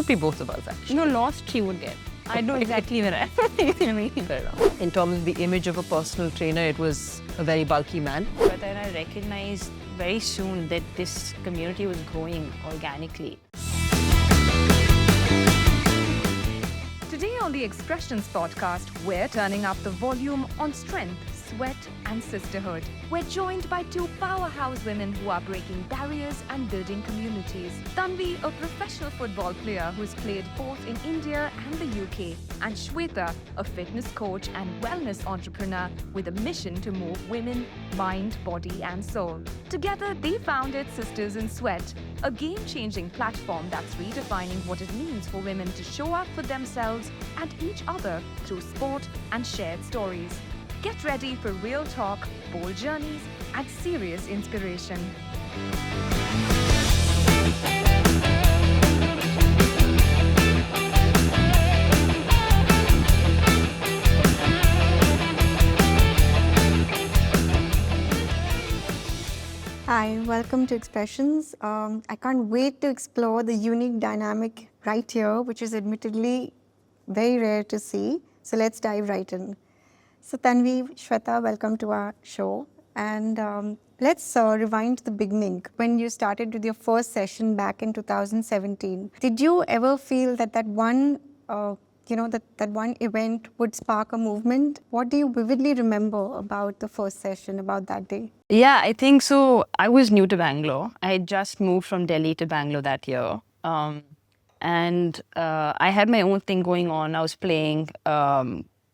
be both of us, actually. No, lost she would get. I know exactly where I am. Fair enough. In terms of the image of a personal trainer, it was a very bulky man. But then I recognized very soon that this community was growing organically. Today on the Expressions podcast, we're turning up the volume on strength, sweat, and sisterhood. We're joined by two powerhouse women who are breaking barriers and building communities. Tanvie, a professional football player who's played both in India and the UK, and Swetha, a fitness coach and wellness entrepreneur with a mission to move women, mind, body, and soul. Together, they founded Sisters in Sweat, a game-changing platform that's redefining what it means for women to show up for themselves and each other through sport and shared stories. Get ready for real talk, bold journeys, and serious inspiration. Hi, welcome to Expressions. I can't wait to explore the unique dynamic right here, which is admittedly very rare to see. So let's dive right in. So Tanvie, Swetha, welcome to our show. And let's rewind to the beginning. When you started with your first session back in 2017, did you ever feel that one event would spark a movement? What do you vividly remember about the first session, about that day? Yeah, I think so. I was new to Bangalore. I had just moved from Delhi to Bangalore that year. And I had my own thing going on. I was playing,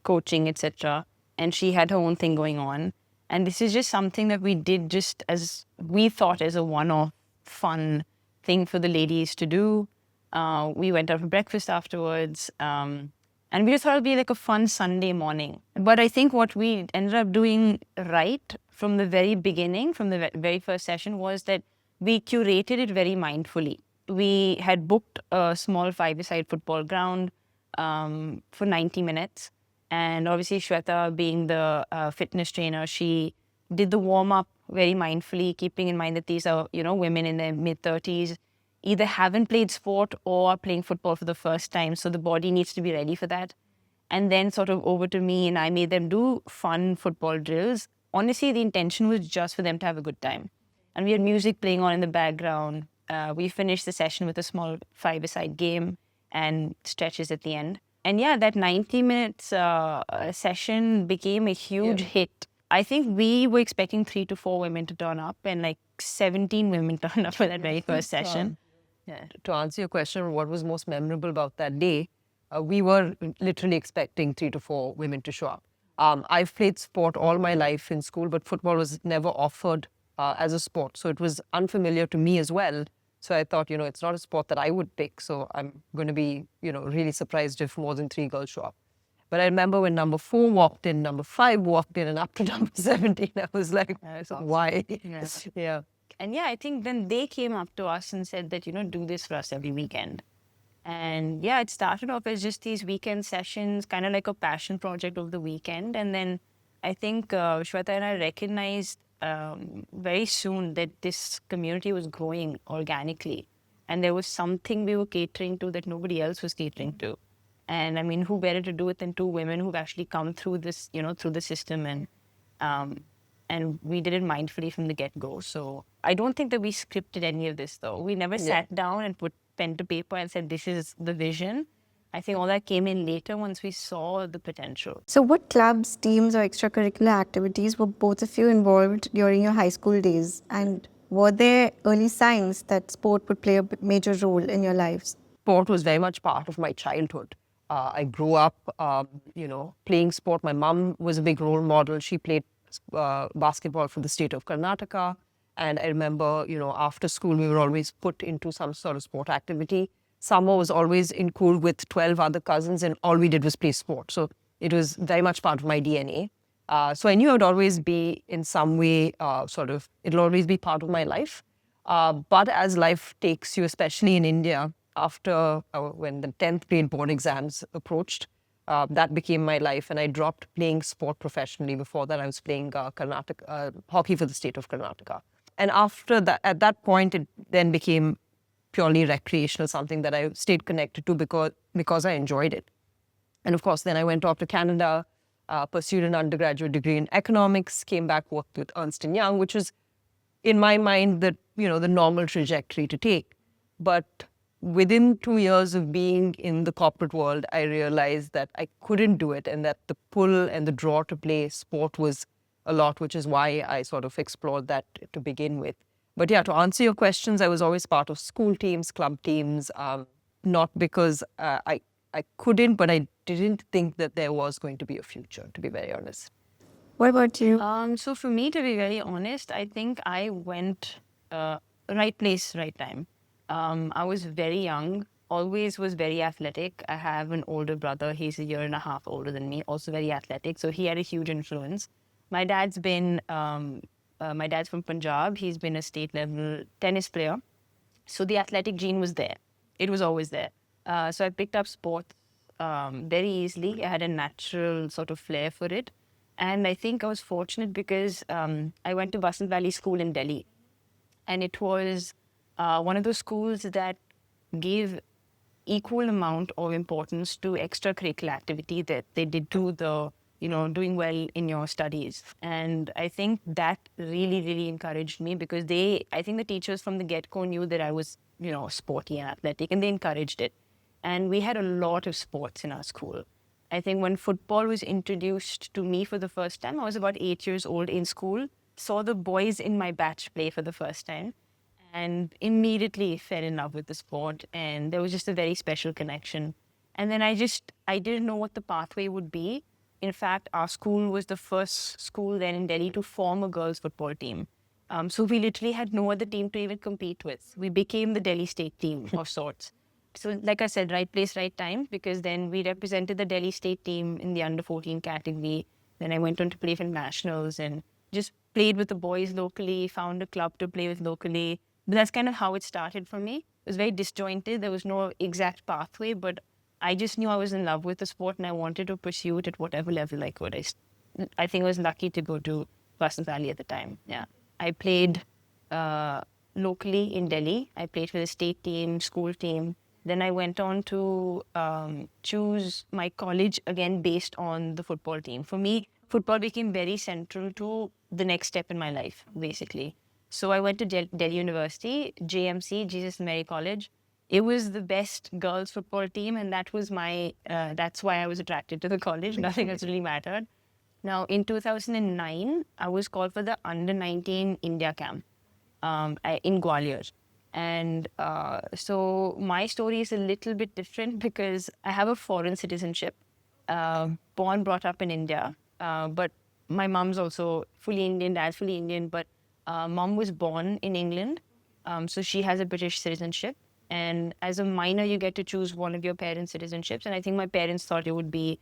coaching, etc. And she had her own thing going on. And this is just something that we did just as we thought as a one-off fun thing for the ladies to do. We went out for breakfast afterwards. And we just thought it would be like a fun Sunday morning. But I think what we ended up doing right from the very beginning, from the very first session, was that we curated it very mindfully. We had booked a small 5-a-side football ground for 90 minutes. And obviously, Swetha, being the fitness trainer, she did the warm-up very mindfully, keeping in mind that these are, women in their mid-30s, either haven't played sport or are playing football for the first time. So the body needs to be ready for that. And then sort of over to me, and I made them do fun football drills. Honestly, the intention was just for them to have a good time. And we had music playing on in the background. We finished the session with a small 5-a-side game and stretches at the end. And yeah, that 90 minutes session became a huge hit. I think we were expecting 3 to 4 women to turn up, and like 17 women turned up for that very first session. Yeah. To answer your question, what was most memorable about that day, we were literally expecting 3 to 4 women to show up. I've played sport all my life in school, but football was never offered as a sport. So it was unfamiliar to me as well. So I thought, it's not a sport that I would pick. So I'm going to be, really surprised if more than 3 girls show up. But I remember when number 4 walked in, number 5 walked in, and up to number 17, I was like, why? Yeah. And yeah, I think then they came up to us and said that, do this for us every weekend. And yeah, it started off as just these weekend sessions, kind of like a passion project over the weekend. And then I think Swetha and I recognized very soon that this community was growing organically. And there was something we were catering to that nobody else was catering to. And I mean, who better to do it than 2 women who've actually come through this, through the system. And we did it mindfully from the get-go. So I don't think that we scripted any of this, though. We never sat down and put pen to paper and said, this is the vision. I think all that came in later once we saw the potential. So what clubs, teams, or extracurricular activities were both of you involved during your high school days? And were there early signs that sport would play a major role in your lives? Sport was very much part of my childhood. I grew up, playing sport. My mom was a big role model. She played basketball for the state of Karnataka. And I remember, after school, we were always put into some sort of sport activity. Summer was always in school with 12 other cousins, and all we did was play sport. So it was very much part of my DNA. So I knew it would always be in some way, it'll always be part of my life. But as life takes you, especially in India, after when the 10th grade board exams approached, that became my life. And I dropped playing sport professionally. Before that, I was playing hockey for the state of Karnataka. And after that, at that point, it then became purely recreational, something that I stayed connected to because I enjoyed it. And of course, then I went off to Canada, pursued an undergraduate degree in economics, came back, worked with Ernst & Young, which was, in my mind, the normal trajectory to take. But within 2 years of being in the corporate world, I realized that I couldn't do it, and that the pull and the draw to play sport was a lot, which is why I sort of explored that to begin with. But yeah, to answer your questions, I was always part of school teams, club teams, not because I couldn't, but I didn't think that there was going to be a future, to be very honest. What about you? So for me, to be very honest, I think I went right place, right time. I was very young, always was very athletic. I have an older brother. He's 1.5 years older than me, also very athletic. So he had a huge influence. My dad's from Punjab. He's been a state level tennis player. So the athletic gene was there. It was always there. So I picked up sports very easily. I had a natural sort of flair for it. And I think I was fortunate because I went to Vasant Valley School in Delhi. And it was one of those schools that gave equal amount of importance to extracurricular activity that they did to the, doing well in your studies. And I think that really, really encouraged me because I think the teachers from the get-go knew that I was, sporty and athletic, and they encouraged it. And we had a lot of sports in our school. I think when football was introduced to me for the first time, I was about 8 years old in school, saw the boys in my batch play for the first time, and immediately fell in love with the sport. And there was just a very special connection. And then I didn't know what the pathway would be. In fact, our school was the first school then in Delhi to form a girls' football team. So we literally had no other team to even compete with. We became the Delhi state team of sorts. So like I said, right place, right time, because then we represented the Delhi state team in the under-14 category. Then I went on to play for nationals and just played with the boys locally, found a club to play with locally. But that's kind of how it started for me. It was very disjointed. There was no exact pathway, but I just knew I was in love with the sport and I wanted to pursue it at whatever level I could. I think I was lucky to go to Vasant Valley at the time. Yeah, I played locally in Delhi. I played for the state team, school team. Then I went on to choose my college again based on the football team. For me, football became very central to the next step in my life, basically. So I went to Delhi University, JMC, Jesus Mary College. It was the best girls football team, and that was that's why I was attracted to the college. Nothing else really mattered. Now, in 2009, I was called for the Under-19 India camp in Gwalior. And so my story is a little bit different because I have a foreign citizenship, born, brought up in India. But my mom's also fully Indian, dad's fully Indian, but mom was born in England. So she has a British citizenship. And as a minor, you get to choose one of your parents' citizenships. And I think my parents thought it would be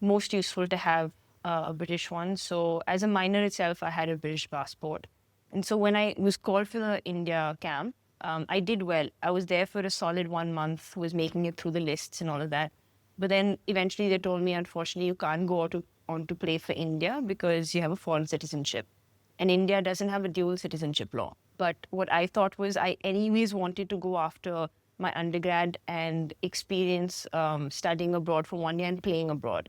most useful to have a British one. So as a minor itself, I had a British passport. And so when I was called for the India camp, I did well. I was there for a solid 1 month, was making it through the lists and all of that. But then eventually they told me, unfortunately, you can't go on to play for India because you have a foreign citizenship. And India doesn't have a dual citizenship law. But what I thought was I anyways wanted to go after my undergrad and experience studying abroad for 1 year and playing abroad.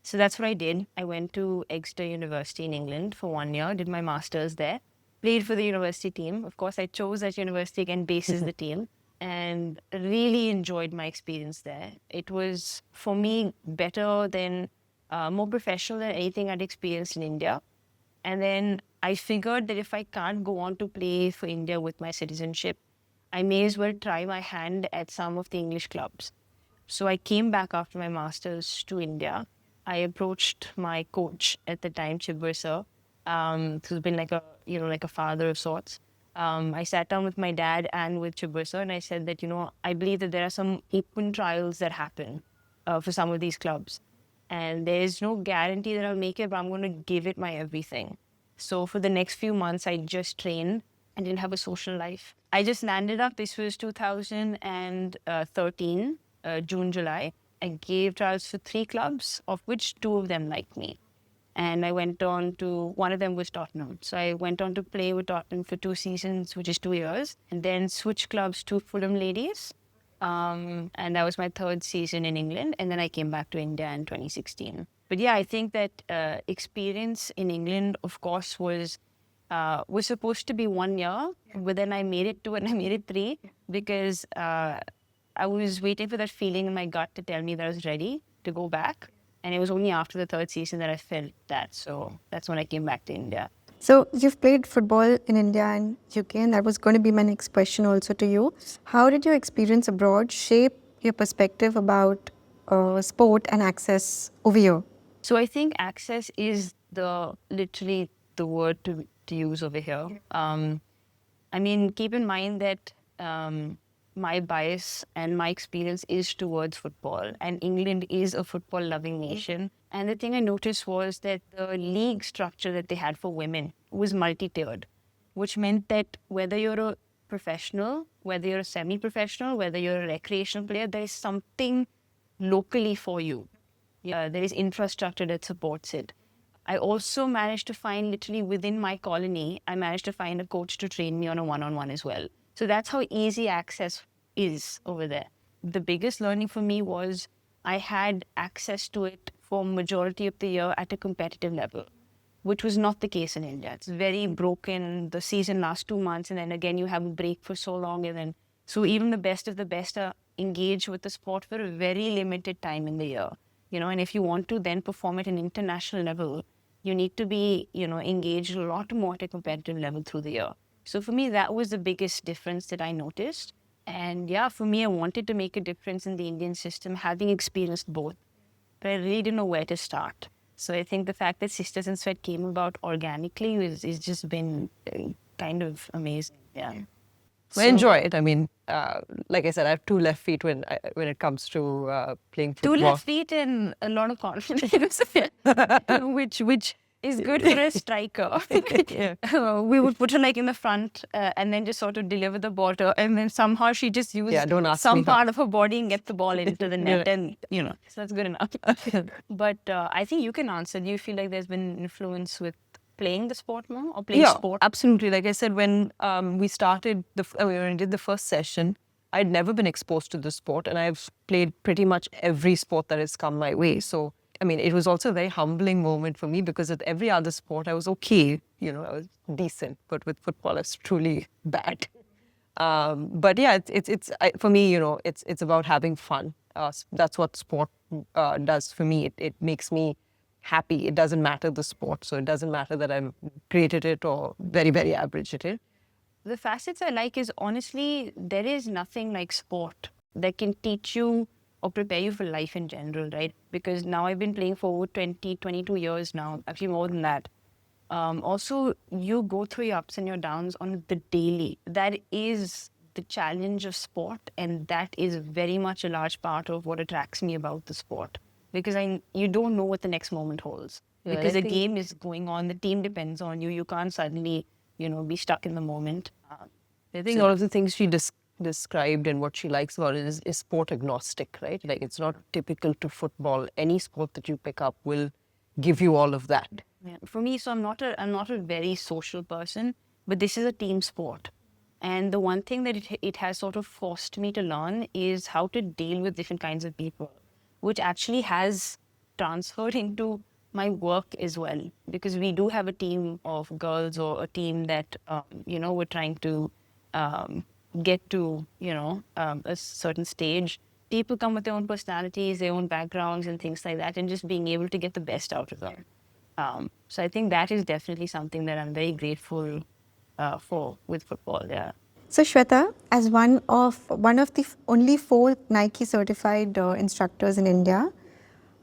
So that's what I did. I went to Exeter University in England for 1 year, did my master's there. Played for the university team. Of course, I chose that university again, basis the team, and really enjoyed my experience there. It was, for me, better than, more professional than anything I'd experienced in India. And then I figured that if I can't go on to play for India with my citizenship, I may as well try my hand at some of the English clubs. So I came back after my master's to India. I approached my coach at the time, Chibber sir, who's been like a father of sorts. I sat down with my dad and with Chibber sir, and I said that, I believe that there are some open trials that happen for some of these clubs. And there's no guarantee that I'll make it, but I'm going to give it my everything. So for the next few months, I just trained. I didn't have a social life. I just landed up. This was 2013, June, July. I gave trials for 3 clubs, of which 2 of them liked me. And I went on to, one of them was Tottenham. So I went on to play with Tottenham for 2 seasons, which is 2 years, and then switched clubs to Fulham Ladies. And that was my 3rd season in England. And then I came back to India in 2016. But yeah, I think that experience in England, of course, was supposed to be 1 year, but then I made it 2 and I made it 3 because I was waiting for that feeling in my gut to tell me that I was ready to go back. And it was only after the 3rd season that I felt that. So that's when I came back to India. So you've played football in India and UK, and that was going to be my next question also to you. How did your experience abroad shape your perspective about sport and access over here? So I think access is literally the word to use over here. I mean, keep in mind that my bias and my experience is towards football, and England is a football-loving nation. And the thing I noticed was that the league structure that they had for women was multi-tiered, which meant that whether you're a professional, whether you're a semi-professional, whether you're a recreational player, there is something locally for you. Yeah, there is infrastructure that supports it. I also managed to find, literally within my colony, I managed to find a coach to train me on a one-on-one as well. So that's how easy access is over there. The biggest learning for me was I had access to it for majority of the year at a competitive level, which was not the case in India. It's very broken. The season lasts 2 months, and then again you have a break for so long, and then so even the best of the best are engaged with the sport for a very limited time in the year. And if you want to then perform at an international level, you need to be, engaged a lot more at a competitive level through the year. So for me, that was the biggest difference that I noticed. And yeah, for me, I wanted to make a difference in the Indian system, having experienced both. But I really didn't know where to start. So I think the fact that Sisters and Sweat came about organically is just been kind of amazing. Yeah. I enjoy it. I mean, like I said, I have 2 left feet when it comes to playing football. 2 left feet and a lot of confidence, which is good for a striker. We would put her like in the front and then just sort of deliver the ball to her, and then somehow she just used some part of her body and get the ball into the net, and so that's good enough. But I think you can answer. Do you feel like there's been influence with playing the sport more or playing sport? Absolutely. Like I said, when we started, when we did the first session, I'd never been exposed to the sport, and I've played pretty much every sport that has come my way. So, I mean, it was also a very humbling moment for me because with every other sport, I was okay. I was decent, but with football, I was truly bad. But yeah, for me, it's about having fun. That's what sport does for me. It makes me happy. It doesn't matter the sport. So it doesn't matter that I'm great at it or very, very average at it. The facets I like is, honestly, there is nothing like sport that can teach you or prepare you for life in general, right? Because now I've been playing for over 22 years now, actually more than that. Also, you go through your ups and your downs on the daily. That is the challenge of sport, and that is very much a large part of what attracts me about the sport. Because you don't know what the next moment holds. Because the game is going on, the team depends on you. You can't suddenly, be stuck in the moment. I think all of the things she described and what she likes about it is sport agnostic, right? Like, it's not typical to football. Any sport that you pick up will give you all of that. Yeah. For me, so I'm not a very social person, but this is a team sport. And the one thing that it has sort of forced me to learn is how to deal with different kinds of people, which actually has transferred into my work as well. Because we do have a team of girls, or a team that, we're trying to get to, a certain stage. People come with their own personalities, their own backgrounds and things like that, and just being able to get the best out of them. So I think that is definitely something that I'm very grateful for with football, yeah. So Swetha, as one of the only 4 Nike certified instructors in India,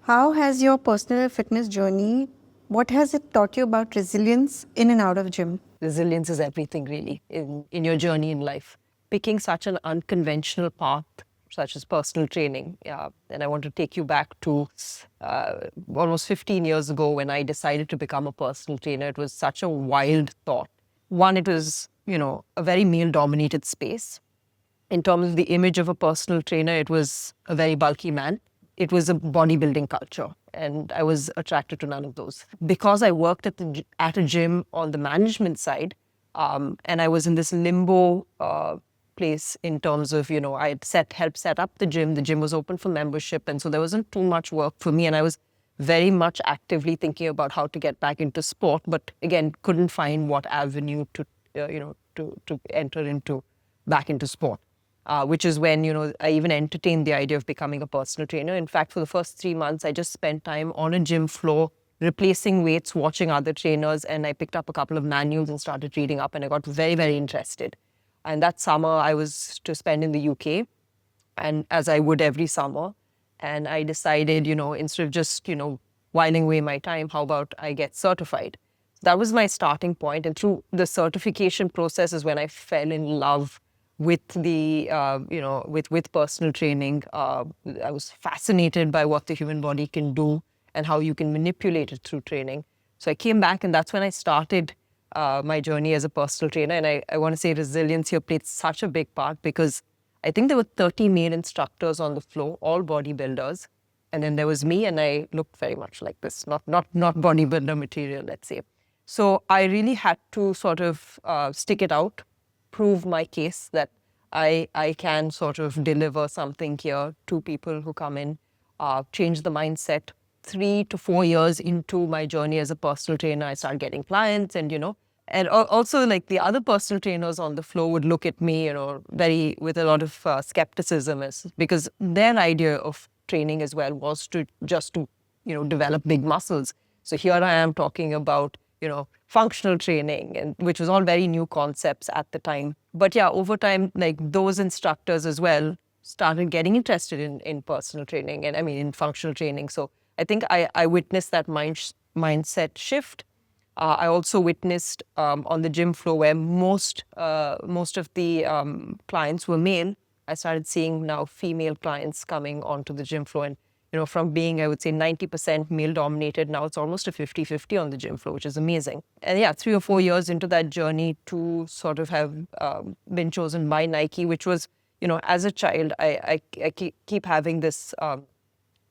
how has your personal fitness journey, what has it taught you about resilience in and out of gym? Resilience is everything, really, in your journey in life. Picking such an unconventional path, such as personal training. And I want to take you back to almost 15 years ago when I decided to become a personal trainer. It was such a wild thought. One, it was, a very male-dominated space. In terms of the image of a personal trainer, it was a very bulky man. it was a bodybuilding culture, and I was attracted to none of those. Because I worked at a gym on the management side, and I was in this limbo place in terms of, I had helped set up the gym. The gym was open for membership, and so there wasn't too much work for me, and I was very much actively thinking about how to get back into sport, but again, couldn't find what avenue to, to enter back into sport. Which is when, I even entertained the idea of becoming a personal trainer. In fact, for the first 3 months, I just spent time on a gym floor, replacing weights, watching other trainers, and I picked up a couple of manuals and started reading up, and I got very, very interested. And that summer, I was to spend in the UK, and as I would every summer. And I decided, instead of just, whiling away my time, how about I get certified? That was my starting point. And through the certification process is when I fell in love with the, with personal training. I was fascinated by what the human body can do and how you can manipulate it through training. So I came back, and that's when I started my journey as a personal trainer. And I want to say resilience here played such a big part, because I think there were 30 male instructors on the floor, all bodybuilders. And then there was me, and I looked very much like this, not bodybuilder material, let's say. So I really had to sort of stick it out, prove my case that I can sort of deliver something here to people who come in, change the mindset. 3 to 4 years into my journey as a personal trainer, I started getting clients, and and also like the other personal trainers on the floor would look at me, with a lot of skepticism, because their idea of training as well was to develop big muscles. So here I am talking about functional training, and which was all very new concepts at the time. But yeah, over time, like those instructors as well started getting interested in personal training, and I mean in functional training. So I think I witnessed that mindset shift. I also witnessed on the gym floor, where most of the clients were male, I started seeing now female clients coming onto the gym floor. And from being, I would say, 90% male-dominated, now it's almost a 50-50 on the gym floor, which is amazing. And yeah, 3 or 4 years into that journey to sort of have been chosen by Nike, which was, as a child, I keep having this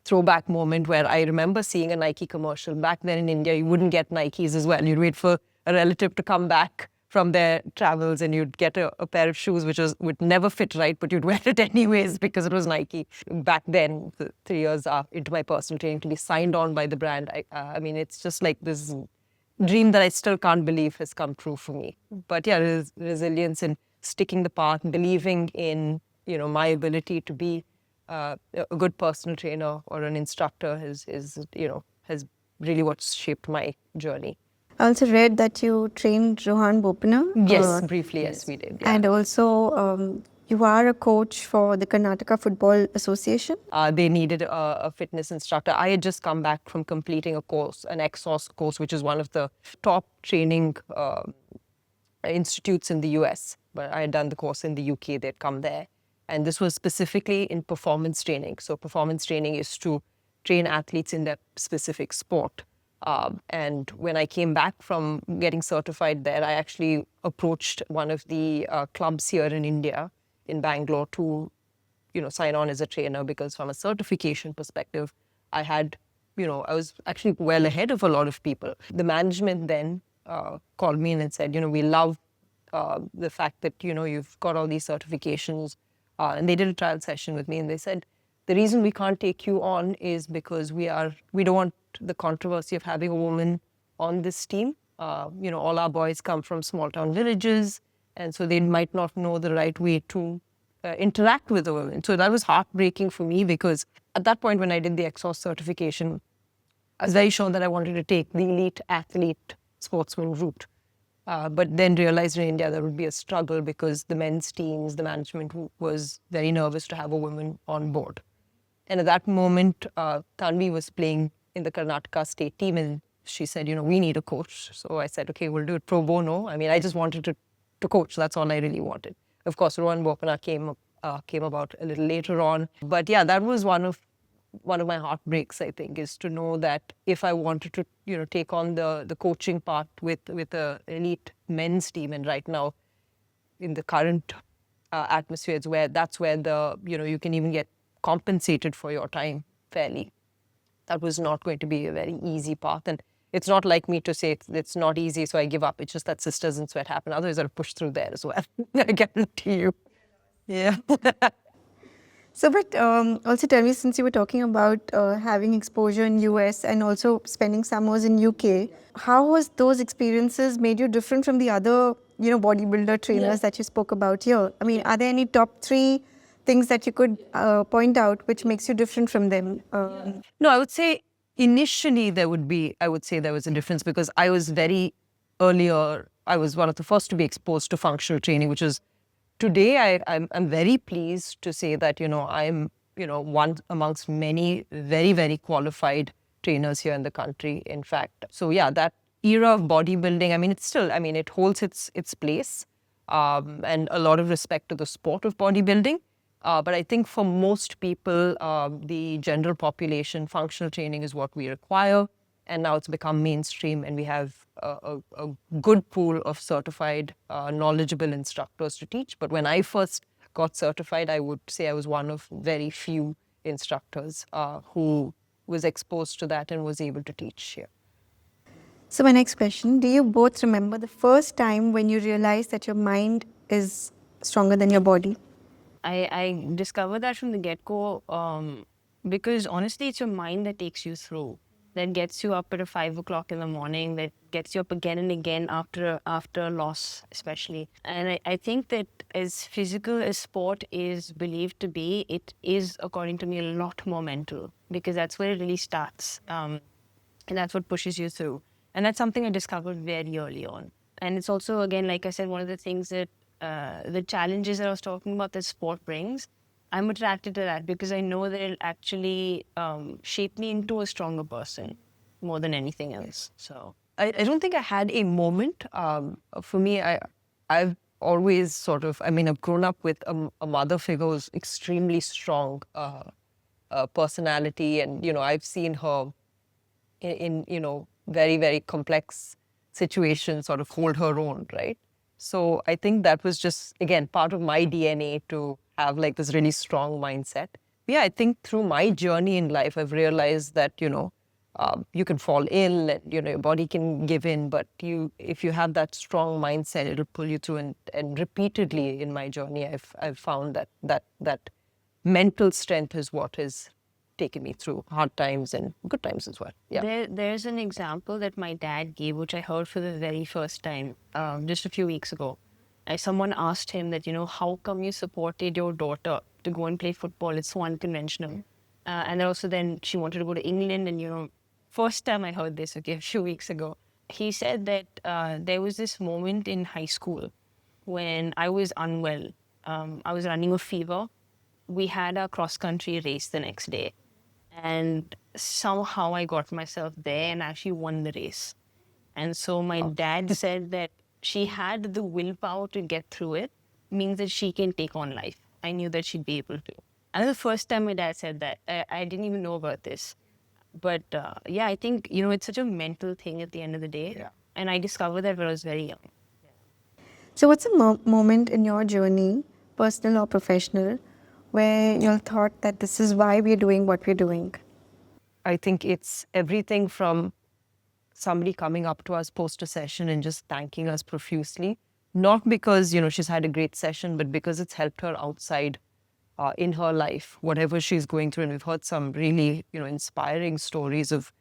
throwback moment where I remember seeing a Nike commercial. Back then in India, you wouldn't get Nikes as well. You'd wait for a relative to come back from their travels, and you'd get a pair of shoes which would never fit right, but you'd wear it anyways because it was Nike. Back then, 3 years into my personal training, to be signed on by the brand, I mean, it's just like this dream that I still can't believe has come true for me. But yeah, resilience and sticking the path, believing in my ability to be a good personal trainer or an instructor has really what's shaped my journey. I also read that you trained Rohan Bopana. Yes, briefly, yes, we did. Yeah. And also, you are a coach for the Karnataka Football Association. They needed a fitness instructor. I had just come back from completing a course, an SIS course, which is one of the top training institutes in the US. But I had done the course in the UK. They'd come there. And this was specifically in performance training. So performance training is to train athletes in their specific sport. And when I came back from getting certified there, I actually approached one of the clubs here in India, in Bangalore, to sign on as a trainer, because from a certification perspective, I had, I was actually well ahead of a lot of people. The management then called me and said, we love the fact that, you've got all these certifications. And they did a trial session with me, and they said, the reason we can't take you on is because we don't want the controversy of having a woman on this team. All our boys come from small town villages, and so they might not know the right way to interact with a woman. So that was heartbreaking for me, because at that point when I did the SIS certification, I was very sure that I wanted to take the elite athlete sportsman route. But then realized in India there would be a struggle, because the men's teams, the management was very nervous to have a woman on board. And at that moment, Tanvie was playing in the Karnataka state team, and she said, we need a coach. So I said, okay, we'll do it pro bono. I mean, I just wanted to coach. That's all I really wanted. Of course, Rohan Bopana came about a little later on. But yeah, that was one of my heartbreaks, I think, is to know that if I wanted to, take on the coaching part with the elite men's team, and right now in the current atmosphere, that's where the, you can even get compensated for your time fairly. That was not going to be a very easy path. And it's not like me to say it's not easy, so I give up. It's just that Sisters in Sweat happen. Otherwise, I'd push through there as well. I guarantee you. Yeah. So, but also tell me, since you were talking about having exposure in US and also spending summers in UK, how was those experiences made you different from the other, bodybuilder trainers that you spoke about here? I mean, are there any top 3 things that you could point out which makes you different from them? No, I would say initially there was a difference because I was I was one of the first to be exposed to functional training, which is today I'm very pleased to say that, I'm, one amongst many very, very qualified trainers here in the country, in fact. So yeah, that era of bodybuilding, I mean, it holds its place and a lot of respect to the sport of bodybuilding. But I think for most people, the general population, functional training is what we require. And now it's become mainstream and we have a good pool of certified, knowledgeable instructors to teach. But when I first got certified, I would say I was one of very few instructors who was exposed to that and was able to teach here. So, my next question, do you both remember the first time when you realized that your mind is stronger than your body? I discovered that from the get-go because honestly, it's your mind that takes you through, that gets you up at 5 o'clock in the morning, that gets you up again and again after a loss, especially. And I think that as physical as sport is believed to be, it is, according to me, a lot more mental because that's where it really starts. And that's what pushes you through. And that's something I discovered very early on. And it's also, again, like I said, one of the things that the challenges that I was talking about that sport brings, I'm attracted to that because I know that it'll actually shape me into a stronger person more than anything else. So I don't think I had a moment. For me, I've always I've grown up with a mother figure who's extremely strong personality. And, I've seen her in very, very complex situations sort of hold her own, right? So I think that was just, again, part of my DNA to have like this really strong mindset. Yeah, I think through my journey in life, I've realized that, you can fall ill and, your body can give in, but if you have that strong mindset, it'll pull you through. And repeatedly in my journey, I've found that mental strength is what has taken me through hard times and good times as well. Yeah. There's an example that my dad gave, which I heard for the very first time just a few weeks ago. Someone asked him that, how come you supported your daughter to go and play football? It's so unconventional. And also then she wanted to go to England. And, first time I heard this, a few weeks ago, he said that there was this moment in high school when I was unwell. I was running a fever. We had a cross-country race the next day. And somehow I got myself there and actually won the race. And so my dad said that she had the willpower to get through it, means that she can take on life. I knew that she'd be able to. And the first time my dad said that, I didn't even know about this. But yeah, I think, it's such a mental thing at the end of the day. Yeah. And I discovered that when I was very young. So, what's a moment in your journey, personal or professional, where you thought that this is why we're doing what we're doing? I think it's everything from somebody coming up to us post a session and just thanking us profusely, not because, she's had a great session, but because it's helped her outside in her life, whatever she's going through. And we've heard some really, inspiring stories of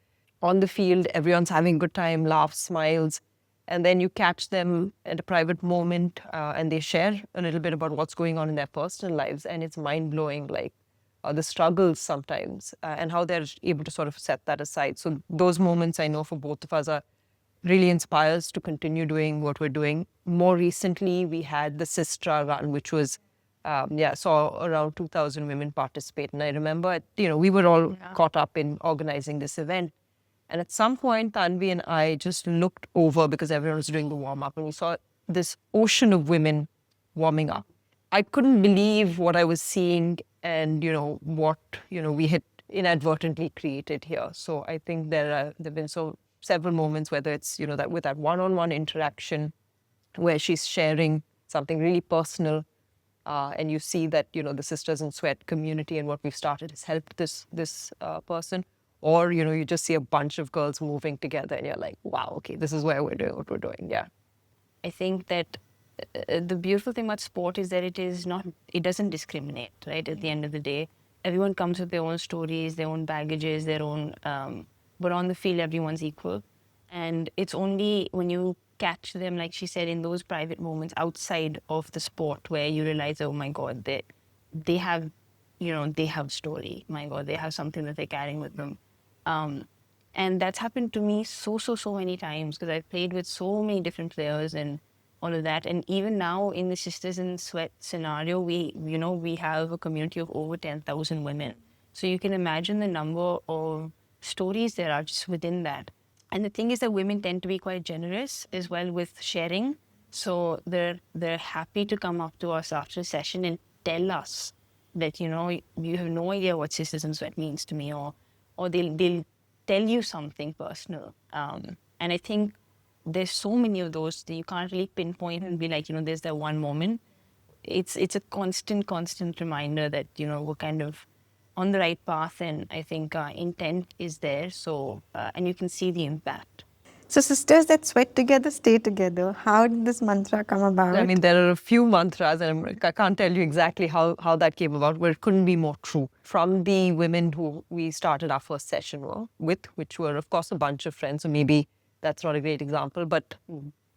on the field, everyone's having a good time, laughs, smiles. And then you catch them at a private moment and they share a little bit about what's going on in their personal lives. And it's mind-blowing, like the struggles sometimes and how they're able to sort of set that aside. So those moments, I know for both of us, are really inspire us to continue doing what we're doing. More recently, we had the SIStra run, which was, saw around 2,000 women participate. And I remember, we were all caught up in organizing this event. And at some point, Tanvie and I just looked over because everyone was doing the warm-up and we saw this ocean of women warming up. I couldn't believe what I was seeing and, what, we had inadvertently created here. So I think there have been several moments, whether it's, that with that one-on-one interaction where she's sharing something really personal and you see that, the Sisters in Sweat community and what we've started has helped this person, or, you just see a bunch of girls moving together and you're like, wow, okay, this is where we're doing what we're doing. Yeah. I think that the beautiful thing about sport is that it doesn't discriminate, right? At the end of the day, everyone comes with their own stories, their own baggages, their own, but on the field, everyone's equal. And it's only when you catch them, like she said, in those private moments outside of the sport where you realize, oh my God, they have, they have story. My God, they have something that they're carrying with them. And that's happened to me so many times because I've played with so many different players and all of that. And even now in the Sisters in Sweat scenario, we have a community of over 10,000 women. So you can imagine the number of stories there are just within that. And the thing is that women tend to be quite generous as well with sharing. So they're happy to come up to us after a session and tell us that, you have no idea what Sisters in Sweat means to me, or they'll tell you something personal. And I think there's so many of those that you can't really pinpoint and be like, there's that one moment. It's a constant reminder that, we're kind of on the right path, and I think intent is there. So, and you can see the impact. So sisters that sweat together stay together. How did this mantra come about? I mean, there are a few mantras, and I can't tell you exactly how that came about, but it couldn't be more true. From the women who we started our first session with, which were, of course, a bunch of friends, so maybe that's not a great example, but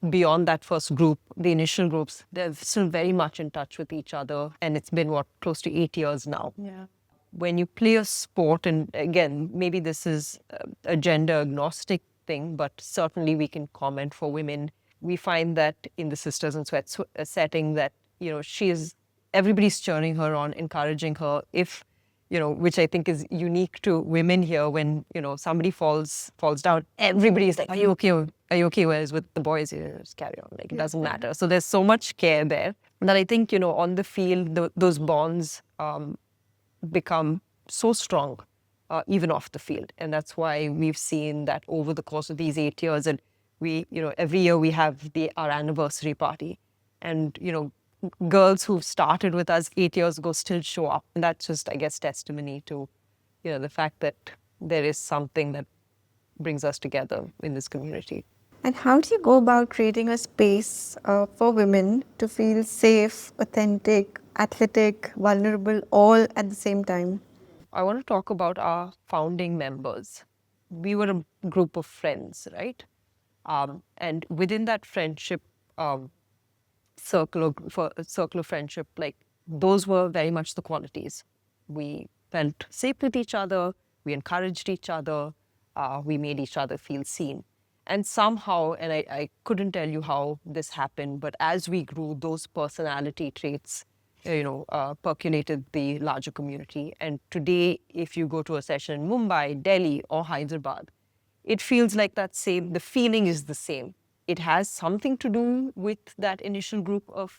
beyond that first group, the initial groups, they're still very much in touch with each other, and it's been, close to 8 years now. Yeah. When you play a sport, and again, maybe this is a gender agnostic thing, but certainly we can comment for women. We find that in the Sisters in Sweat setting that, everybody's cheering her on, encouraging her. If, which I think is unique to women here, when, somebody falls down, everybody's like, are you okay? Are you okay? Whereas with the boys, just carry on. Like, it doesn't matter. So there's so much care there that I think, on the field, those bonds become so strong, even off the field. And that's why we've seen that over the course of these 8 years, and we, every year we have our anniversary party, and, girls who've started with us 8 years ago still show up. And that's just, I guess, testimony to, the fact that there is something that brings us together in this community. And how do you go about creating a space for women to feel safe, authentic, athletic, vulnerable, all at the same time? I want to talk about our founding members. We were a group of friends, right? And within that friendship circle of friendship, like, those were very much the qualities. We felt safe with each other. We encouraged each other. We made each other feel seen. And somehow, and I couldn't tell you how this happened, but as we grew, those personality traits, percolated the larger community. And today, if you go to a session in Mumbai, Delhi, or Hyderabad, it feels like the feeling is the same. It has something to do with that initial group of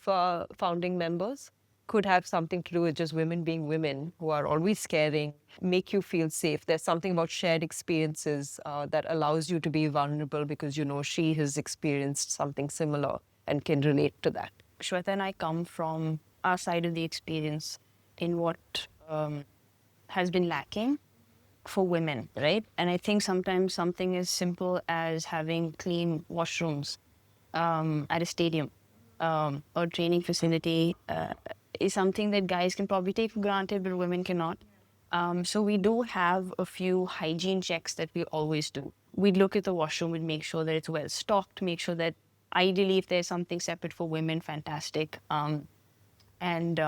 founding members. Could have something to do with just women being women who are always caring, make you feel safe. There's something about shared experiences that allows you to be vulnerable because she has experienced something similar and can relate to that. Swetha and I come from our side of the experience in what has been lacking for women, right? And I think sometimes something as simple as having clean washrooms at a stadium or training facility is something that guys can probably take for granted, but women cannot. So we do have a few hygiene checks that we always do. We'd look at the washroom, we'd make sure that it's well stocked, make sure that ideally if there's something separate for women, fantastic. And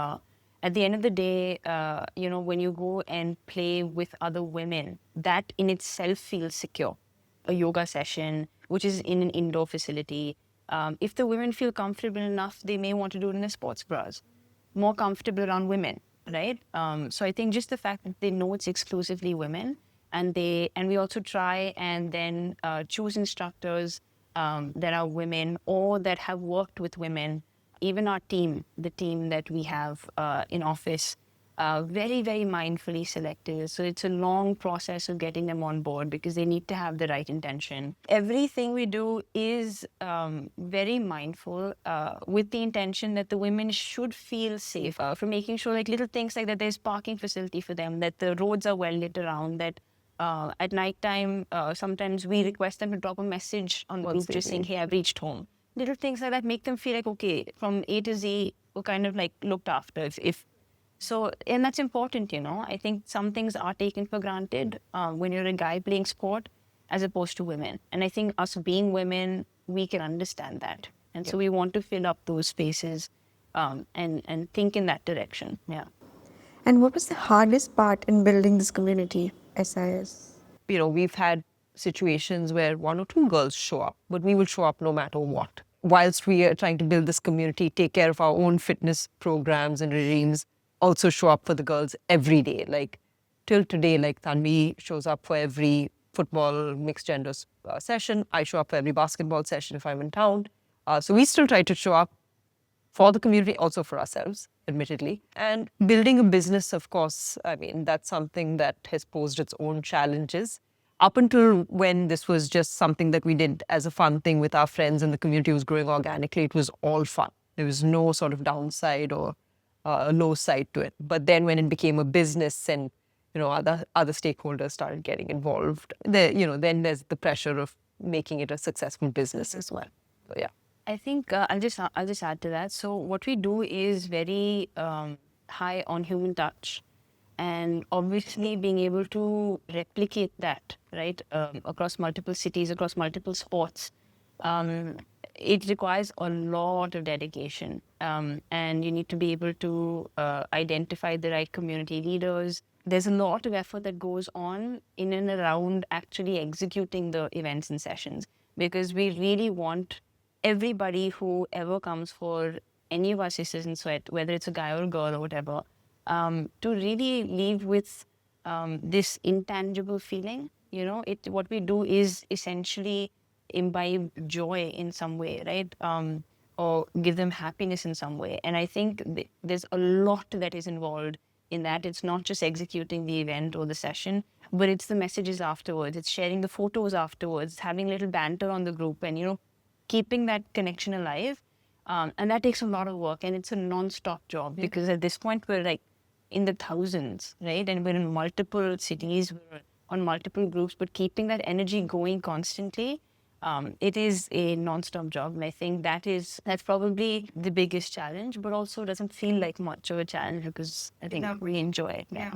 at the end of the day, when you go and play with other women, that in itself feels secure. A yoga session, which is in an indoor facility, if the women feel comfortable enough, they may want to do it in their sports bras. More comfortable around women, right? So I think just the fact that they know it's exclusively women, and we also try and then choose instructors that are women or that have worked with women. Even our team, the team that we have in office, very, very mindfully selected. So it's a long process of getting them on board because they need to have the right intention. Everything we do is very mindful with the intention that the women should feel safe from making sure like little things like that there's parking facility for them, that the roads are well lit around, that at night time, sometimes we request them to drop a message on the group just saying, hey, I've reached home. Little things like that make them feel like, okay, from A to Z, we're kind of like looked after. If so, and that's important, you know. I think some things are taken for granted when you're a guy playing sport as opposed to women. And I think us being women, we can understand that. And so we want to fill up those spaces and think in that direction. Yeah. And what was the hardest part in building this community, SIS? You know, we've had situations where 1 or 2 girls show up, but we will show up no matter what. Whilst we are trying to build this community, take care of our own fitness programs and regimes, also show up for the girls every day. Like till today, like Tanvie shows up for every football mixed gender session. I show up for every basketball session if I'm in town. So we still try to show up for the community, also for ourselves, admittedly. And building a business, of course, I mean, that's something that has posed its own challenges. Up until when this was just something that we did as a fun thing with our friends and the community was growing organically, it was all fun. There was no sort of downside or a low side to it. But then when it became a business and, you know, other stakeholders started getting involved, then there's the pressure of making it a successful business as well. So, yeah. I think I'll just add to that. So what we do is very high on human touch, and obviously being able to replicate that, right, across multiple cities, across multiple sports. It requires a lot of dedication, and you need to be able to identify the right community leaders. There's a lot of effort that goes on in and around actually executing the events and sessions, because we really want everybody who ever comes for any of our sisters in Sweat, whether it's a guy or a girl or whatever, to really leave with this intangible feeling. You know, what we do is essentially imbibe joy in some way, right? Or give them happiness in some way. And I think there's a lot that is involved in that. It's not just executing the event or the session, but it's the messages afterwards. It's sharing the photos afterwards, having a little banter on the group, and, you know, keeping that connection alive. And that takes a lot of work, and it's a non-stop job because at this point we're like in the thousands, right? And we're in multiple cities, we're on multiple groups, but keeping that energy going constantly, it is a non-stop job. And I think that's probably the biggest challenge, but also doesn't feel like much of a challenge because I think we enjoy it. Yeah.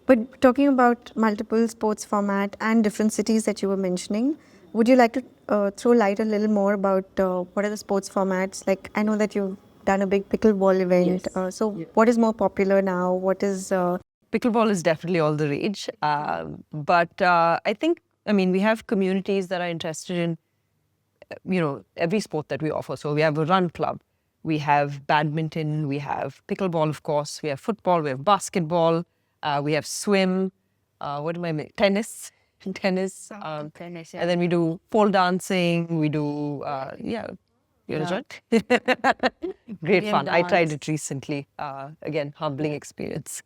But talking about multiple sports format and different cities that you were mentioning, would you like to throw light a little more about what are the sports formats? Like, I know that you've done a big pickleball event. What is more popular now? What is... Pickleball is definitely all the rage. But I think, I mean, we have communities that are interested in, you know, every sport that we offer. So we have a run club, we have badminton, we have pickleball, of course, we have football, we have basketball, we have swim, tennis. Tennis, tennis, yeah. And then we do pole dancing, we do, you know, great fun. I tried it recently. Again, humbling experience.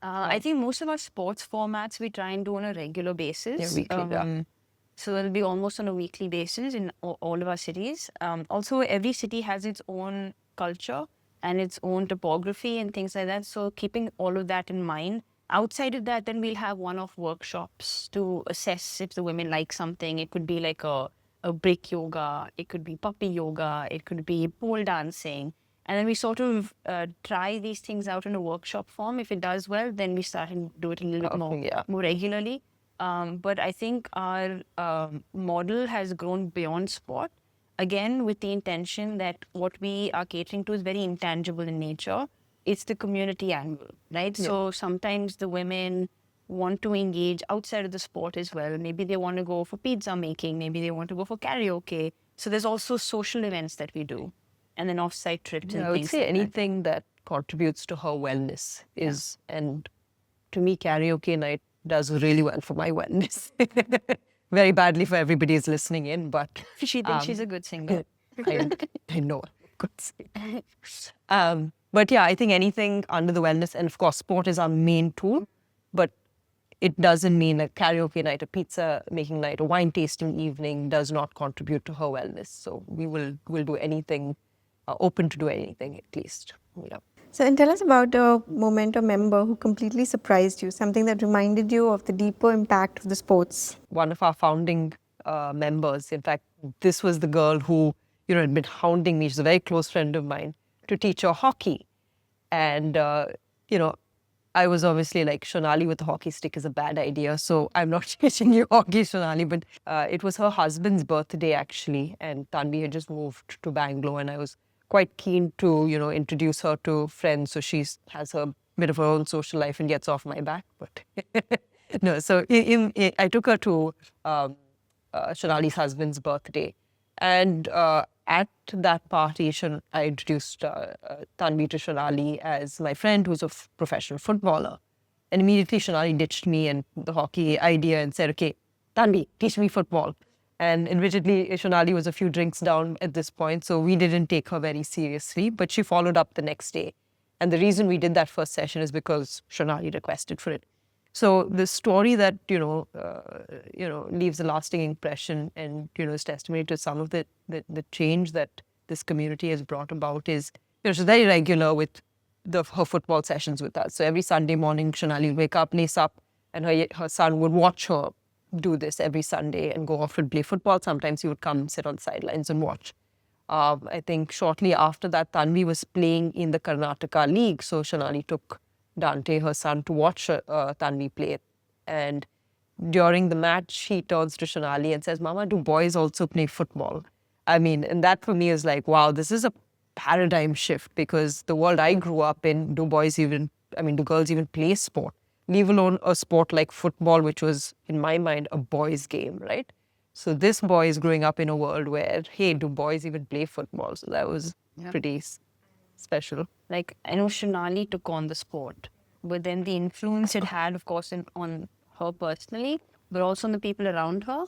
I think most of our sports formats we try and do on a regular basis. Yeah, weekly, So it'll be almost on a weekly basis in all of our cities. Also, every city has its own culture and its own topography and things like that. So keeping all of that in mind. Outside of that, then we'll have one-off workshops to assess if the women like something. It could be like a brick yoga, it could be puppy yoga, it could be pole dancing. And then we sort of try these things out in a workshop form. If it does well, then we start and do it a little bit more regularly. But I think our model has grown beyond sport, again, with the intention that what we are catering to is very intangible in nature. It's the community angle, right? Yeah. So sometimes the women want to engage outside of the sport as well. Maybe they want to go for pizza making. Maybe they want to go for karaoke. So there's also social events that we do. And then off-site trips and things. I would say anything that contributes to her wellness is, and to me, karaoke night does really well for my wellness. Very badly for everybody who's listening in, but... She thinks she's a good singer. I know. Good singer. But yeah, I think anything under the wellness, and of course, sport is our main tool, but it doesn't mean a karaoke night, a pizza making night, a wine tasting evening does not contribute to her wellness. So we'll do anything, open to do anything at least. Yeah. So, and tell us about a moment or member who completely surprised you, something that reminded you of the deeper impact of the sports. One of our founding members, in fact, this was the girl who, had been hounding me. She's a very close friend of mine, to teach her hockey. And, I was obviously like, Shonali with a hockey stick is a bad idea. So I'm not teaching you hockey, Shonali. But it was her husband's birthday, actually. And Tanvie had just moved to Bangalore. And I was quite keen to, introduce her to friends. So she has her bit of her own social life and gets off my back. But no, so I took her to Shonali's husband's birthday. And at that party, I introduced Tanvie to Shonali as my friend who's a professional footballer. And immediately Shonali ditched me and the hockey idea and said, okay, Tanvie, teach me football. And admittedly, Shonali was a few drinks down at this point, so we didn't take her very seriously, but she followed up the next day. And the reason we did that first session is because Shonali requested for it. So the story that, leaves a lasting impression and, is testimony to some of the change that this community has brought about is, she's very regular with her football sessions with us. So every Sunday morning, Shonali would wake up, lace up, and her son would watch her do this every Sunday and go off and play football. Sometimes he would come sit on the sidelines and watch. I think shortly after that, Tanvie was playing in the Karnataka League. So Shonali took Dante, her son, to watch Tanvie play. And during the match, he turns to Shonali and says, Mama, do boys also play football? I mean, and that for me is like, wow, this is a paradigm shift, because the world I grew up in, do girls even play sport? Leave alone a sport like football, which was, in my mind, a boys' game, right? So this boy is growing up in a world where, hey, do boys even play football? So that was pretty special. Like, I know Shonali took on the sport, but then the influence it had, of course, on her personally, but also on the people around her.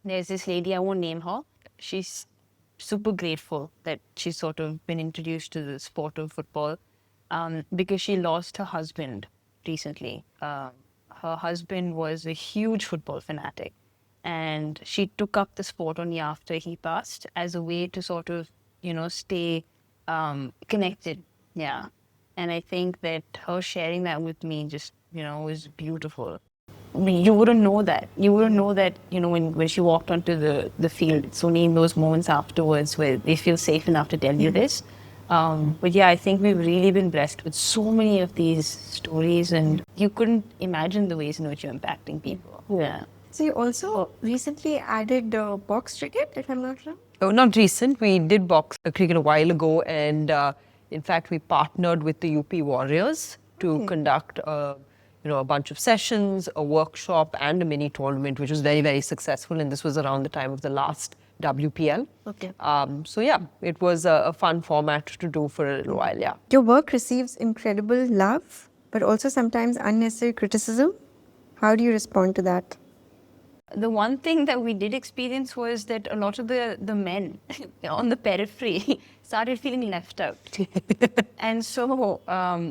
There's this lady, I won't name her. She's super grateful that she's sort of been introduced to the sport of football because she lost her husband recently. Her husband was a huge football fanatic, and she took up the sport only after he passed as a way to sort of, stay connected. Yeah. And I think that her sharing that with me just, was beautiful. I mean, you wouldn't know that. You wouldn't know that, when she walked onto the field. It's only in those moments afterwards where they feel safe enough to tell you this. But yeah, I think we've really been blessed with so many of these stories, and you couldn't imagine the ways in which you're impacting people. Yeah. So you also recently added box cricket, if I'm not wrong? Oh, not recent. We did box cricket a while ago, and in fact, we partnered with the UP Warriors to conduct a bunch of sessions, a workshop, and a mini tournament, which was very, very successful. And this was around the time of the last WPL. Okay. So yeah, it was a fun format to do for a little while. Yeah. Your work receives incredible love, but also sometimes unnecessary criticism. How do you respond to that? The one thing that we did experience was that a lot of the men on the periphery started feeling left out. And so,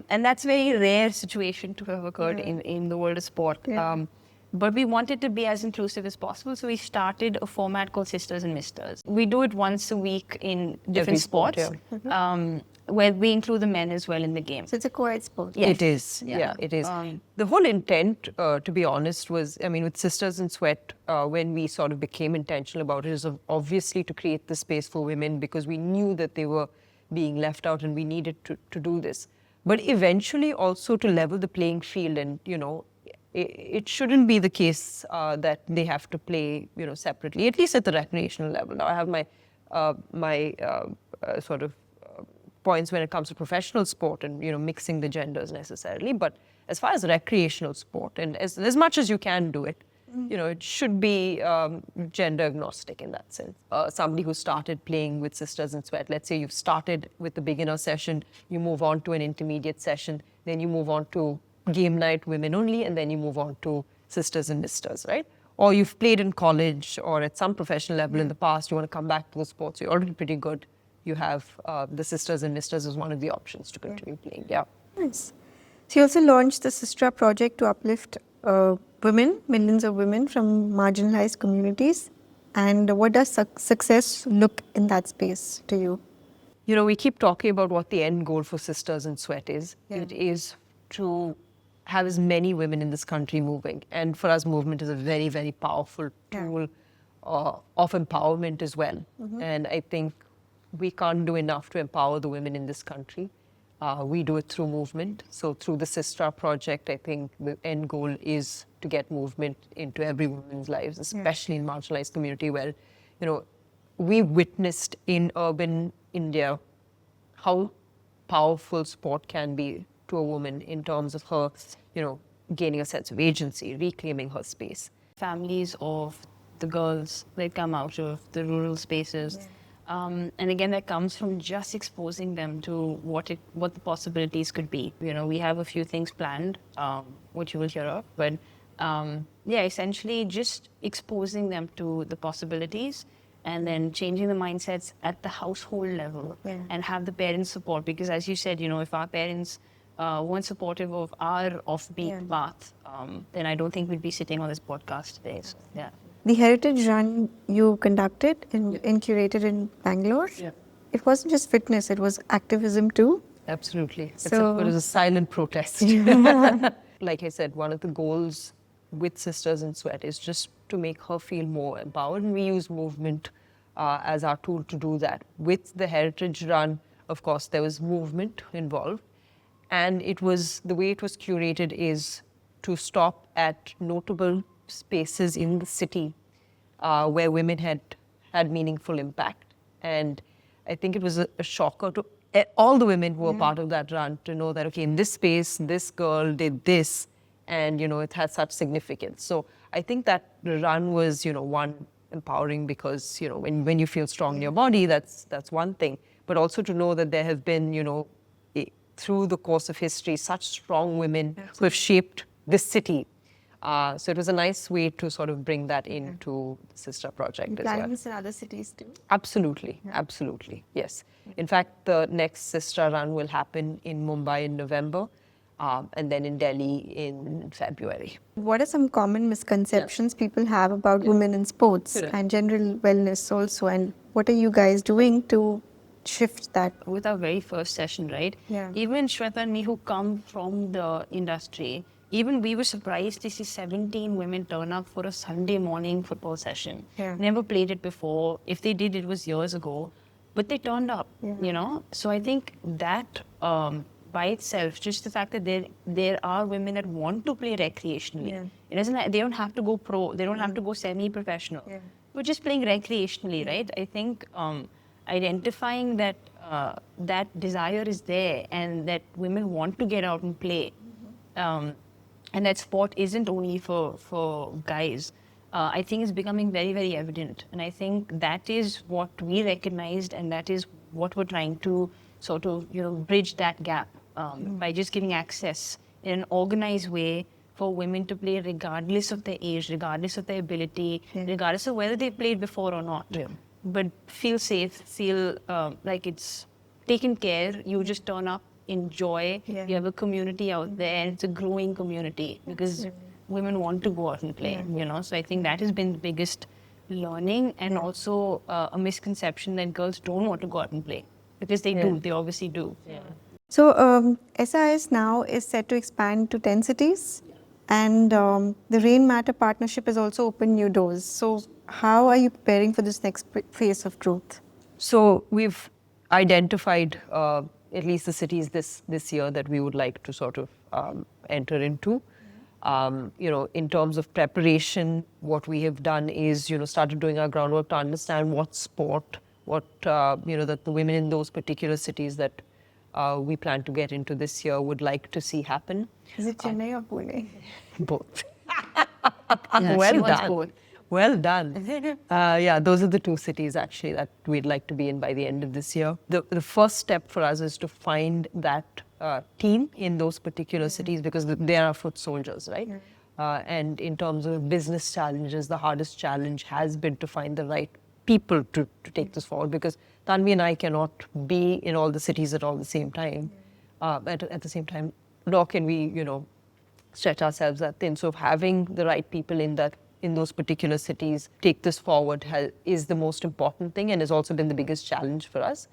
and that's a very rare situation to have occurred in the world of sport. Yeah. But we wanted to be as inclusive as possible, so we started a format called Sisters and Misters. We do it once a week in different Every sport, sports, where we include the men as well in the game. So it's a co-ed sport. Yes. It is. Yeah. It is. The whole intent, to be honest, was, with Sisters in Sweat, when we sort of became intentional about it, is obviously to create the space for women, because we knew that they were being left out and we needed to do this. But eventually also to level the playing field, and, it shouldn't be the case that they have to play, separately, at least at the recreational level. Now, I have my sort of points when it comes to professional sport and, mixing the genders necessarily. But as far as recreational sport, and as much as you can do it, it should be gender agnostic in that sense. Somebody who started playing with Sisters in Sweat, let's say you've started with the beginner session, you move on to an intermediate session, then you move on to game night, women only, and then you move on to Sisters and Misters, right? Or you've played in college or at some professional level in the past, you want to come back to the sports, you're already pretty good, you have the Sisters and Misters as one of the options to continue playing. Yeah. Nice. So you also launched the SIStra Project to uplift women, millions of women from marginalized communities. And what does success look in that space to you? You know, we keep talking about what the end goal for Sisters and Sweat is. Yeah. It is to have as many women in this country moving. And for us, movement is a very, very powerful tool of empowerment as well. And I think we can't do enough to empower the women in this country. We do it through movement. So through the SIStra Project, I think the end goal is to get movement into every woman's lives, especially in marginalized community where, you know, we witnessed in urban India how powerful sport can be to a woman in terms of her, you know, gaining a sense of agency, reclaiming her space. Families of the girls that come out of the rural spaces. And again, that comes from just exposing them to what the possibilities could be. You know, we have a few things planned, which you will hear of, but essentially just exposing them to the possibilities and then changing the mindsets at the household level and have the parents support. Because as you said, you know, if our parents weren't supportive of our offbeat path, then I don't think we'd be sitting on this podcast today. So, yeah. The Heritage Run you conducted and curated in Bangalore, it wasn't just fitness, it was activism too. Absolutely. So- It was a silent protest. Like I said, one of the goals with Sisters in Sweat is just to make her feel more empowered. And we use movement as our tool to do that. With the Heritage Run, of course, there was movement involved. And it was, the way it was curated is to stop at notable spaces in the city where women had meaningful impact. And I think it was a shocker to all the women who were part of that run to know that, okay, in this space, this girl did this, and, you know, it had such significance. So I think that the run was, you know, one, empowering because, you know, when you feel strong in your body, that's one thing. But also to know that there have been, you know, through the course of history, such strong women who have shaped this city. So it was a nice way to sort of bring that into the SIStra Project as well. Planning this in other cities too? Absolutely, absolutely, yes. In fact, the next SIStra run will happen in Mumbai in November, and then in Delhi in February. What are some common misconceptions people have about women in sports and general wellness also? And what are you guys doing to shift that? With our very first session, right? Yeah. Even Swetha and me who come from the industry, even we were surprised to see 17 women turn up for a Sunday morning football session. Yeah. Never played it before. If they did, it was years ago. But they turned up, you know? So I think that by itself, just the fact that there are women that want to play recreationally. It doesn't. They don't have to go pro. They don't have to go semi-professional. We're just playing recreationally, right? I think identifying that that desire is there and that women want to get out and play. And that sport isn't only for guys. I think it's becoming very, very evident. And I think that is what we recognized, and that is what we're trying to sort of, you know, bridge that gap by just giving access in an organized way for women to play regardless of their age, regardless of their ability, regardless of whether they played before or not. But feel safe, feel like it's taken care. You just turn up, enjoy. You have a community out there, and it's a growing community because women want to go out and play, you know. So I think that has been the biggest learning, and also a misconception that girls don't want to go out and play, because they do, they obviously do. So SIS now is set to expand to 10 cities, and the Rain Matter partnership has also opened new doors. So how are you preparing for this next phase of growth? So we've identified at least the cities this year that we would like to sort of enter into. You know, in terms of preparation, what we have done is, you know, started doing our groundwork to understand what sport, what, you know, that the women in those particular cities that we plan to get into this year would like to see happen. Is it Chennai or Pune? Both. Yeah, Well she wants done. both. Well done. Yeah, those are the two cities actually that we'd like to be in by the end of this year. The first step for us is to find that team in those particular cities, because they are foot soldiers, right? And in terms of business challenges, the hardest challenge has been to find the right people to take this forward, because Tanvie and I cannot be in all the cities at all the same time. At the same time, nor can we, stretch ourselves that thin. So having the right people in those particular cities take this forward is the most important thing, and has also been the biggest challenge for us.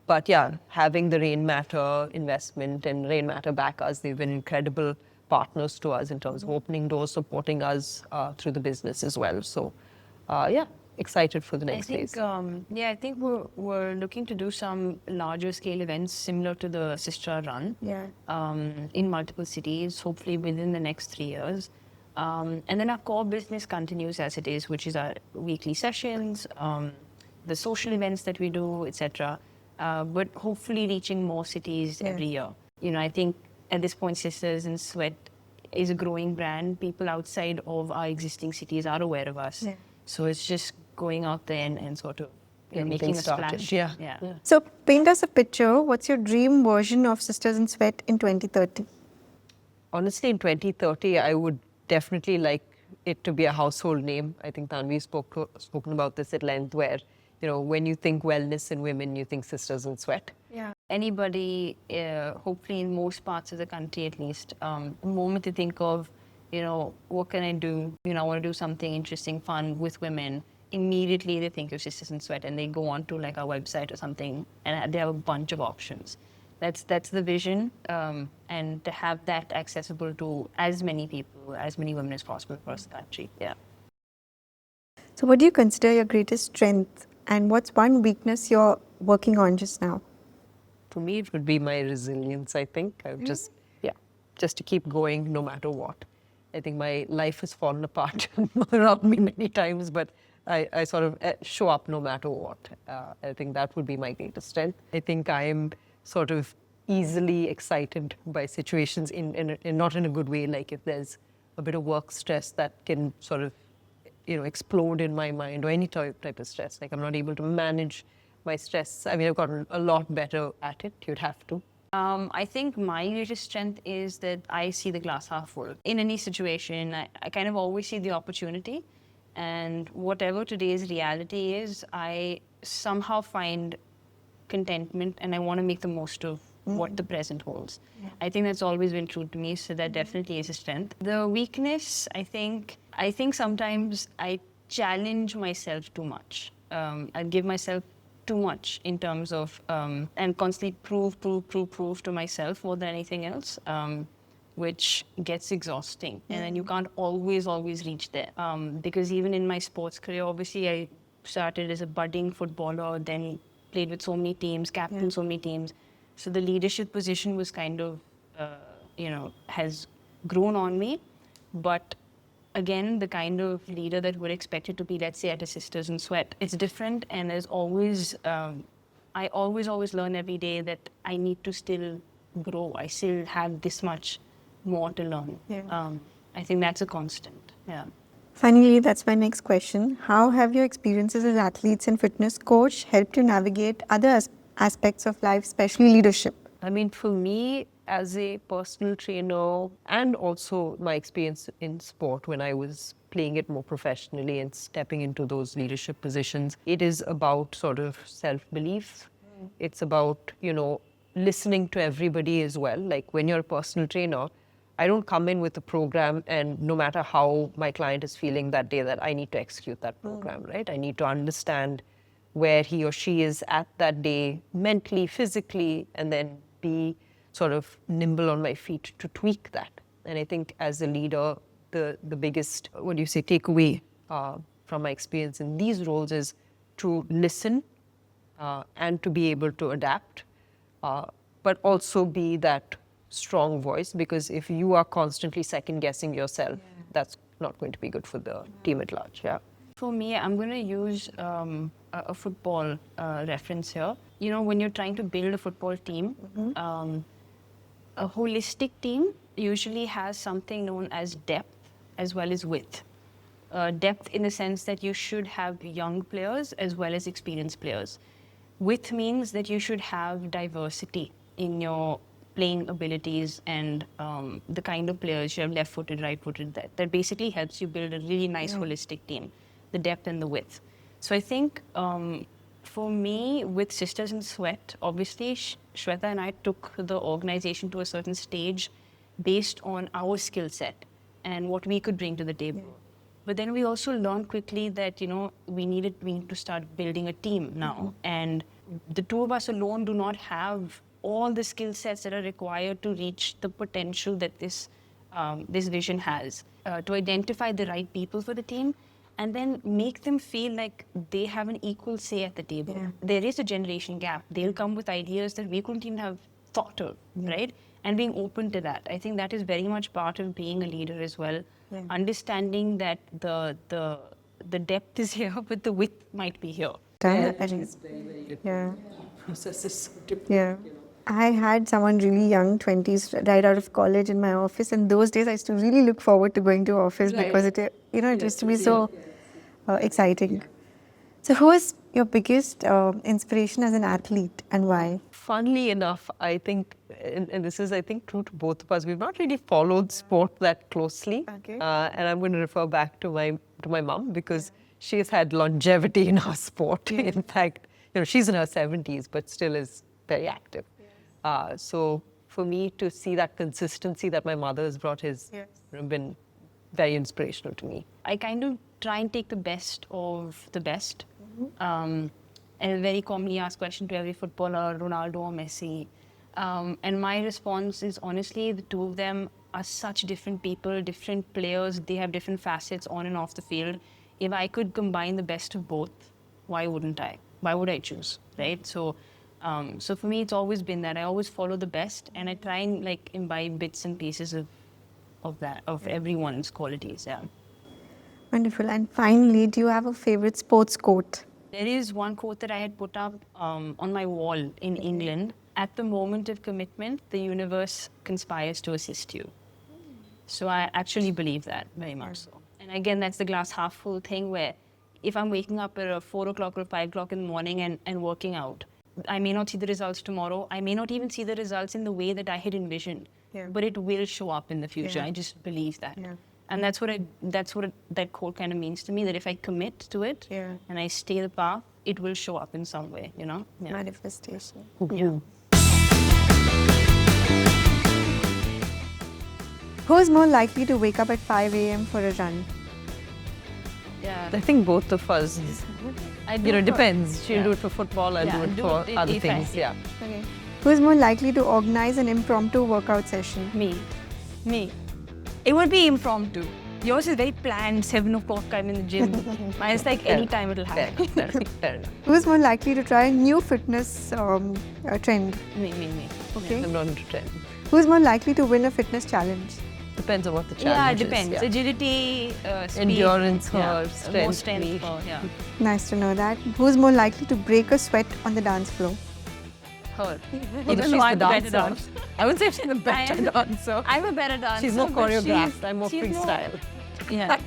But yeah, having the Rainmatter investment and Rainmatter back us, they've been incredible partners to us in terms of opening doors, supporting us through the business as well. So yeah, excited for the next phase. I think we're looking to do some larger scale events similar to the SIStra run. Yeah. In multiple cities, hopefully within the next 3 years. And then our core business continues as it is, which is our weekly sessions, the social events that we do, etc. But hopefully reaching more cities every year. I think at this point, Sisters and Sweat is a growing brand. People outside of our existing cities are aware of us. Yeah. So it's just going out there and sort of making a splash. Yeah. So paint us a picture. What's your dream version of Sisters in Sweat in 2030? Honestly, in 2030, I would definitely like it to be a household name. I think Tanvi spoken about this at length, where, when you think wellness in women, you think Sisters in Sweat. Yeah. Anybody, hopefully in most parts of the country at least, the moment they think of, what can I do? I want to do something interesting, fun with women. Immediately they think of Sisters in Sweat, and they go on to like our website or something, and they have a bunch of options. That's the vision, and to have that accessible to as many people, as many women as possible across the country. Yeah. So what do you consider your greatest strength, and what's one weakness you're working on just now? For me, it would be my resilience, I think. Just to keep going no matter what. I think my life has fallen apart around me many times, but I sort of show up no matter what. I think that would be my greatest strength. I think I am sort of easily excited by situations in not in a good way, like if there's a bit of work stress that can sort of, explode in my mind, or any type of stress. Like I'm not able to manage my stress. I mean, I've gotten a lot better at it. You'd have to. I think my greatest strength is that I see the glass half full. In any situation, I kind of always see the opportunity. And whatever today's reality is, I somehow find contentment, and I want to make the most of what the present holds. Yeah. I think that's always been true to me, so that definitely is a strength. The weakness, I think sometimes I challenge myself too much. I give myself too much in terms of, and constantly prove to myself more than anything else, which gets exhausting. And then you can't always reach there. Because even in my sports career, obviously I started as a budding footballer, then played with so many teams, captained so many teams. So the leadership position was kind of, has grown on me. But again, the kind of leader that we're expected to be, let's say at a Sisters in Sweat, it's different. And there's always, I always learn every day that I need to still grow. I still have this much more to learn. Yeah. I think that's a constant. Yeah. Finally, that's my next question. How have your experiences as athletes and fitness coach helped you navigate other aspects of life, especially leadership? I mean, for me, as a personal trainer, and also my experience in sport when I was playing it more professionally and stepping into those leadership positions, it is about sort of self-belief. It's about, listening to everybody as well. Like when you're a personal trainer, I don't come in with a program and no matter how my client is feeling that day, that I need to execute that program, right? I need to understand where he or she is at that day, mentally, physically, and then be sort of nimble on my feet to tweak that. And I think as a leader, the biggest, takeaway from my experience in these roles is to listen and to be able to adapt, but also be that strong voice, because if you are constantly second guessing yourself, that's not going to be good for the team at large. Yeah. For me, I'm going to use a football reference here. When you're trying to build a football team, a holistic team usually has something known as depth as well as width. Depth in the sense that you should have young players as well as experienced players. Width means that you should have diversity in your playing abilities and the kind of players you have, left-footed, right-footed, that basically helps you build a really nice holistic team, the depth and the width. So I think for me, with Sisters in Sweat, obviously Swetha and I took the organization to a certain stage based on our skill set and what we could bring to the table. But then we also learned quickly that, we need to start building a team now. And the two of us alone do not have all the skill sets that are required to reach the potential that this vision has. To identify the right people for the team and then make them feel like they have an equal say at the table. Yeah. There is a generation gap. They'll come with ideas that we couldn't even have thought of, right? And being open to that. I think that is very much part of being a leader as well. Yeah. Understanding that the depth is here, but the width might be here. Yeah. Yeah. I had someone really young, 20s, right out of college in my office, and those days I used to really look forward to going to office because it used to be so exciting. So who is your biggest inspiration as an athlete and why? Funnily enough, I think, and this is, I think, true to both of us, we've not really followed sport that closely. Okay. And I'm going to refer back to my mum because she has had longevity in our sport. In fact, she's in her 70s, but still is very active. So for me to see that consistency that my mother has brought has been very inspirational to me. I kind of try and take the best of the best. And a very commonly asked question to every footballer, Ronaldo or Messi. And my response is honestly, the two of them are such different people, different players. They have different facets on and off the field. If I could combine the best of both, why wouldn't I? Why would I choose, right? So for me, it's always been that I always follow the best, and I try and imbibe bits and pieces of everyone's qualities. Yeah. Wonderful. And finally, do you have a favorite sports quote? There is one quote that I had put up on my wall in England. At the moment of commitment, the universe conspires to assist you. So I actually believe that very much so. And again, that's the glass half full thing where if I'm waking up at 4 o'clock or 5 o'clock in the morning and working out, I may not see the results tomorrow. I may not even see the results in the way that I had envisioned, but it will show up in the future. I just believe that. Yeah. And that's what that quote kind of means to me, that if I commit to it and I stay the path, it will show up in some way, Yeah. Manifestation. Yeah. Who is more likely to wake up at 5 a.m. for a run? Yeah. I think both of us. Depends. She'll do it for football, I'll do it for other things. Okay. Who is more likely to organize an impromptu workout session? Me. It would be impromptu. Yours is very planned, 7 o'clock I'm in the gym. Mine's like any time it'll happen. Fair enough. Who is more likely to try a new fitness trend? Me. Okay. I'm not into trend. Who is more likely to win a fitness challenge? Depends on what the challenge is. Yeah, it depends. Agility, speed. Endurance, strength. More strength, yeah. Nice to know that. Who is more likely to break a sweat on the dance floor? Her. Even though I'm the better dancer. I wouldn't say she's the better dancer. I'm a better dancer. She's more choreographed. I'm more freestyle. Yeah.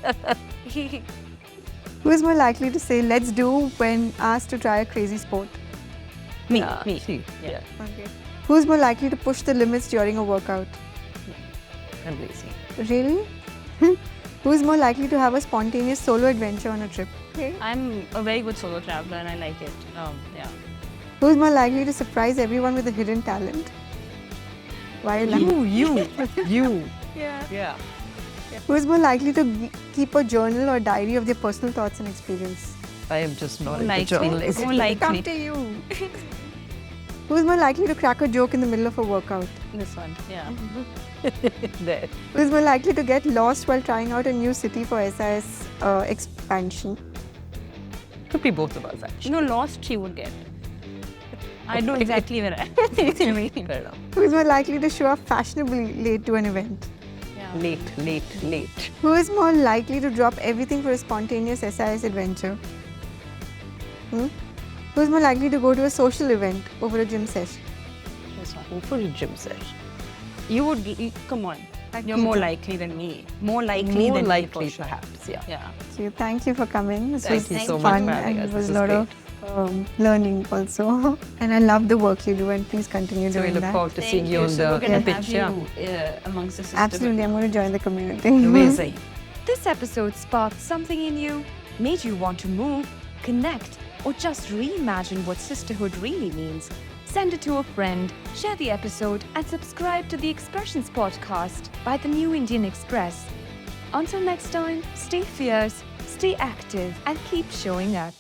Who is more likely to say let's do when asked to try a crazy sport? Me. Yeah. Okay. Who is more likely to push the limits during a workout? I'm lazy. Really? Who is more likely to have a spontaneous solo adventure on a trip? Okay. I'm a very good solo traveler and I like it. Yeah. Who is more likely to surprise everyone with a hidden talent? Why? You. Yeah. Who is more likely to keep a journal or diary of their personal thoughts and experience? I am just not a More journalist. likely. Come to you. Who is more likely to crack a joke in the middle of a workout? This one, yeah. There. Who is more likely to get lost while trying out a new city for SIS expansion? Could be both of us, actually. Lost she would get. I know exactly where I am. Fair enough. Who is more likely to show up fashionably late to an event? Yeah. Late. Who is more likely to drop everything for a spontaneous SIS adventure? Who is more likely to go to a social event over a gym session? This one. For a gym session. Come on. You're more likely than me. More likely than me, for sure. Perhaps, yeah. So thank you for coming. This Thank was you so fun much for having and us. it was This a was lot of learning also. And I love the work you do and please continue So we doing look that. forward to seeing you on So we're the going to pitch. have you amongst the sisters. Absolutely, I'm going to join the community. Amazing. This episode sparked something in you, made you want to move, connect, or just reimagine what sisterhood really means, send it to a friend, share the episode, and subscribe to the Expressions podcast by the New Indian Express. Until next time, stay fierce, stay active, and keep showing up.